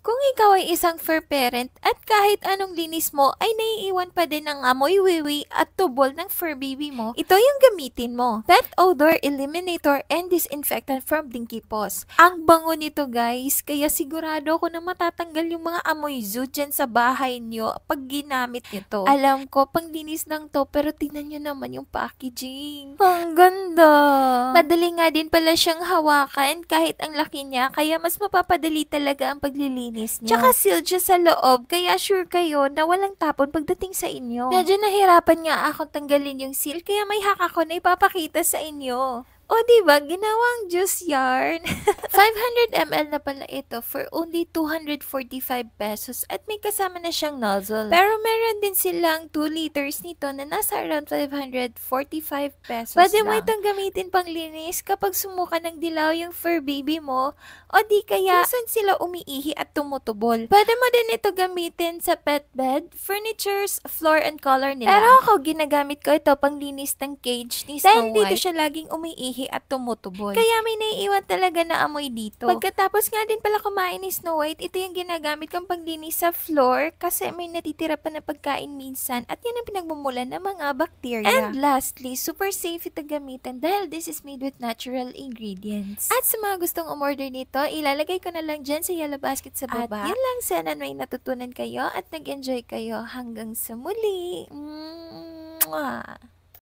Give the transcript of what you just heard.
Kung ikaw ay isang fur parent at kahit anong linis mo ay naiiwan pa din ang amoy wiwi at tubol ng fur baby mo, ito yung gamitin mo. Pet Odor Eliminator and Disinfectant from Dinky Paws. Ang bango nito guys, kaya sigurado ako na matatanggal yung mga amoy zoo dyan sa bahay nyo pag ginamit nyo to. Alam ko, panglinis lang to, pero tingnan nyo naman yung packaging. Ang ganda! Madali nga din pala siyang hawakan kahit ang laki niya, kaya mas mapapadali talaga ang paglilinis niya. Tsaka sealed siya sa loob, kaya sure kayo na walang tapon pagdating sa inyo. Medyo nahirapan nga ako tanggalin yung seal, kaya may hack ako na ipapakita sa inyo. O diba, ginawang juice yarn. 500 ml na pala ito for only 245 pesos at may kasama na siyang nozzle. Pero meron din silang 2 liters nito na nasa around 545 pesos Pwede mo itong gamitin pang linis kapag sumuka ng dilaw yung fur baby mo o di kaya kung saan sila umiihi at tumutubol. Pwede mo din ito gamitin sa pet bed, furnitures, floor and color nila. Pero ako, ginagamit ko ito pang linis ng cage ni Snow White. Dahil dito siya laging umiihi at tumutubol. Kaya may naiiwan talaga na amoy dito. Pagkatapos nga din pala kumain ni Snow White, ito yung ginagamit kong paglinis sa floor kasi may natitira pa na pagkain minsan at yan ang pinagmumulan ng mga bacteria. And lastly, super safe ito gamitin dahil this is made with natural ingredients. At sa mga gustong umorder nito, ilalagay ko na lang dyan sa yellow basket sa baba. At yun lang, sana may natutunan kayo at nag-enjoy kayo. Hanggang sa muli. Mwah!